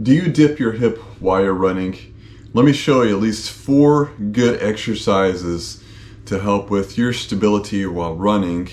Do you dip your hip while you're running? Let me show you at least 4 good exercises to help with your stability while running.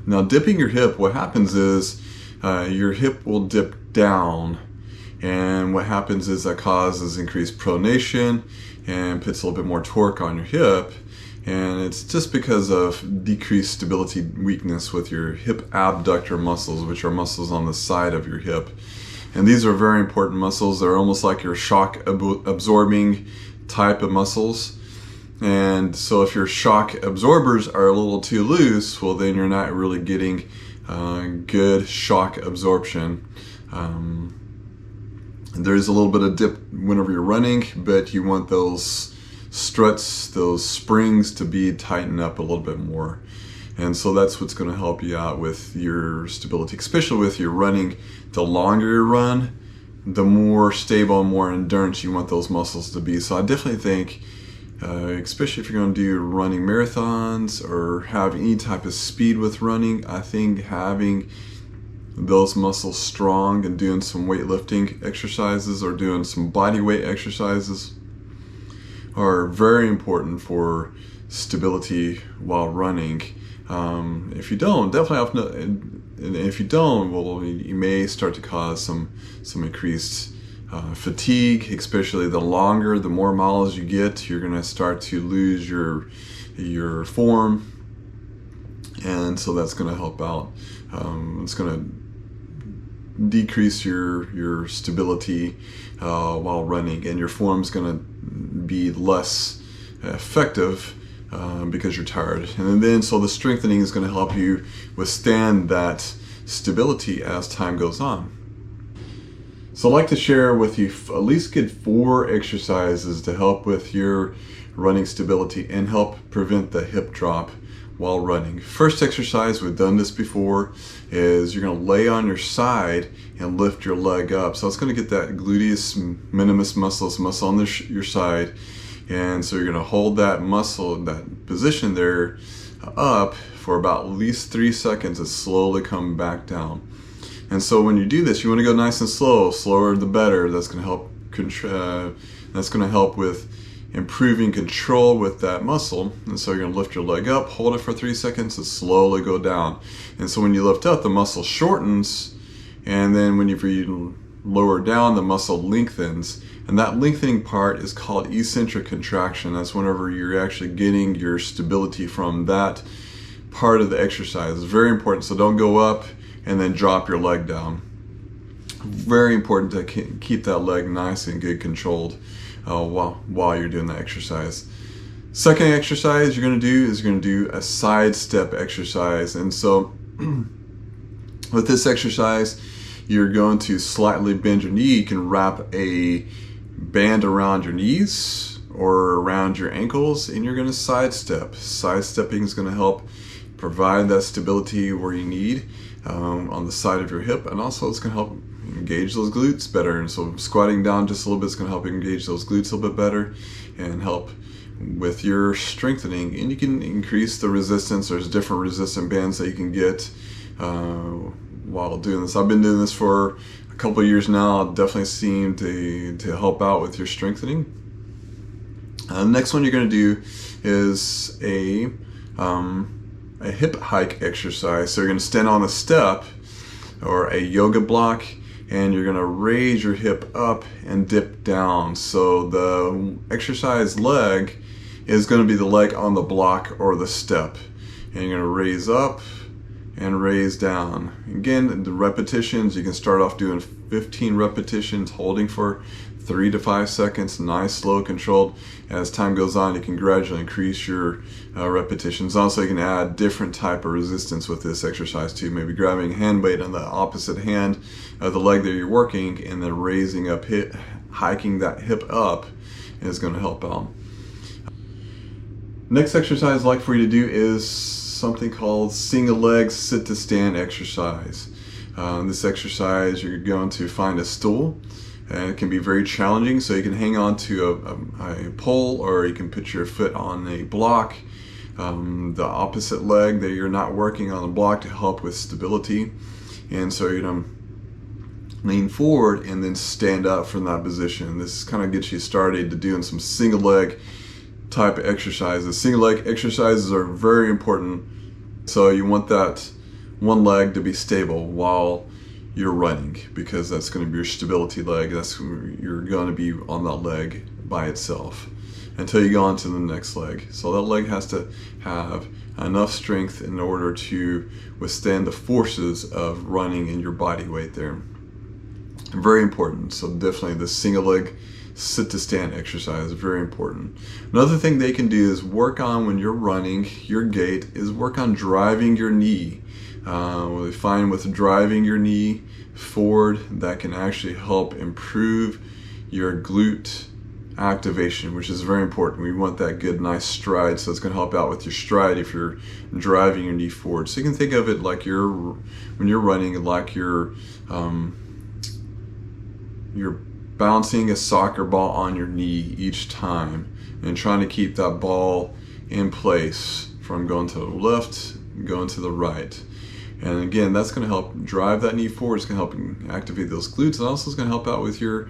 Now, dipping your hip, what happens is your hip will dip down, and what happens is that causes increased pronation and puts a little bit more torque on your hip, and it's just because of decreased stability weakness with your hip abductor muscles, which are muscles on the side of your hip. And these are very important muscles. They're almost like your shock absorbing type of muscles. And so if your shock absorbers are a little too loose, well, then you're not really getting good shock absorption. There's a little bit of dip whenever you're running, but you want those struts, those springs to be tightened up a little bit more. And so that's what's going to help you out with your stability, especially with your running. The longer you run, the more stable and more endurance you want those muscles to be. So I definitely think, especially if you're going to do running marathons or have any type of speed with running, I think having those muscles strong and doing some weightlifting exercises or doing some body weight exercises are very important for stability while running. If you don't, definitely have to, and if you don't, well, you may start to cause some increased fatigue, especially the more miles you get, you're going to start to lose your form, and so that's going to help out. It's going to decrease your stability while running, and your form's going to be less effective because you're tired. And then so the strengthening is going to help you withstand that stability as time goes on. So I'd like to share with you at least get 4 exercises to help with your running stability and help prevent the hip drop while running. First exercise, we've done this before, is you're going to lay on your side and lift your leg up. So it's going to get that gluteus minimus muscle on your side. And so you're going to hold that muscle, that position there up for about at least 3 seconds and slowly come back down. And so when you do this, you want to go nice and slow. Slower the better. That's going to help with improving control with that muscle. And so you're going to lift your leg up, hold it for 3 seconds, and slowly go down. And so when you lift up, the muscle shortens, and then when you lower down, the muscle lengthens. And that lengthening part is called eccentric contraction. That's whenever you're actually getting your stability from that part of the exercise. It's very important. So don't go up and then drop your leg down. Very important to keep that leg nice and good controlled while you're doing the exercise. Second exercise you're going to do is you're going to do a side step exercise. And so with this exercise, you're going to slightly bend your knee. You can wrap a band around your knees or around your ankles, and you're going to sidestep. Sidestepping is going to help provide that stability where you need on the side of your hip, and also it's going to help engage those glutes better. And so squatting down just a little bit is going to help engage those glutes a little bit better and help with your strengthening. And you can increase the resistance. There's different resistant bands that you can get while doing this. I've been doing this for a couple of years now. It definitely seemed to help out with your strengthening. Next one you're going to do is a hip hike exercise. So you're going to stand on a step or a yoga block, and you're going to raise your hip up and dip down. So the exercise leg is going to be the leg on the block or the step, and you're going to raise up and raise down. Again, the repetitions, you can start off doing 15 repetitions, holding for 3 to 5 seconds, nice, slow, controlled. As time goes on, you can gradually increase your repetitions. Also, you can add different type of resistance with this exercise too. Maybe grabbing hand weight on the opposite hand of the leg that you're working, and then raising up, hiking that hip up is going to help out. Next exercise I'd like for you to do is something called single leg sit to stand exercise. This exercise, you're going to find a stool, and it can be very challenging, so you can hang on to a pole, or you can put your foot on a block, the opposite leg that you're not working on the block, to help with stability. And so you're going to lean forward and then stand up from that position. This kind of gets you started to doing some single leg type of exercises. Single leg exercises are very important, so you want that one leg to be stable while you're running, because that's going to be your stability leg. You're going to be on that leg by itself until you go on to the next leg. So that leg has to have enough strength in order to withstand the forces of running in your body weight there. Very important. So definitely the single leg sit to stand exercise is very important. Another thing they can do is work on, when you're running, your gait, is work on driving your knee. What we find with driving your knee forward, that can actually help improve your glute activation, which is very important. We want that good, nice stride, so it's going to help out with your stride if you're driving your knee forward. So you can think of it like when you're running, like you're bouncing a soccer ball on your knee each time, and trying to keep that ball in place from going to the left, going to the right. And again, that's going to help drive that knee forward. It's going to help activate those glutes. And also it's going to help out with your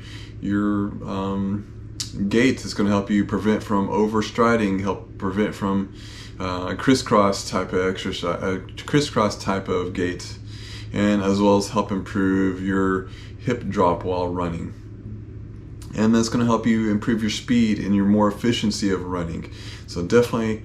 gait. It's going to help you prevent from overstriding, help prevent from a crisscross type of exercise, a crisscross type of gait, and as well as help improve your hip drop while running. And that's going to help you improve your speed and your more efficiency of running. So definitely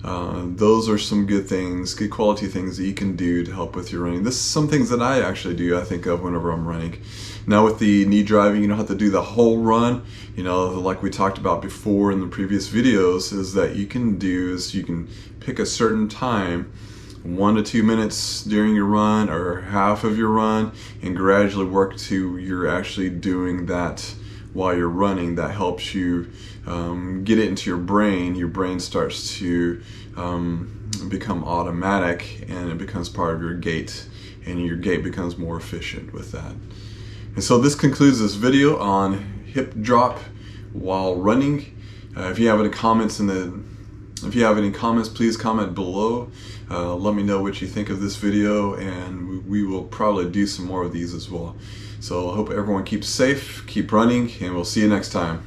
those are some good things, good quality things that you can do to help with your running. This is some things that I actually do, I think of whenever I'm running. Now with the knee driving, you don't have to do the whole run. You know, like we talked about before in the previous videos, is that you can pick a certain time, 1 to 2 minutes during your run or half of your run, and gradually work to you're actually doing that while you're running. That helps you get it into your brain. Your brain starts to become automatic, and it becomes part of your gait, and your gait becomes more efficient with that. And so this concludes this video on hip drop while running. If you have any comments please comment below. Let me know what you think of this video, and we will probably do some more of these as well. So I hope everyone keeps safe, keep running, and we'll see you next time.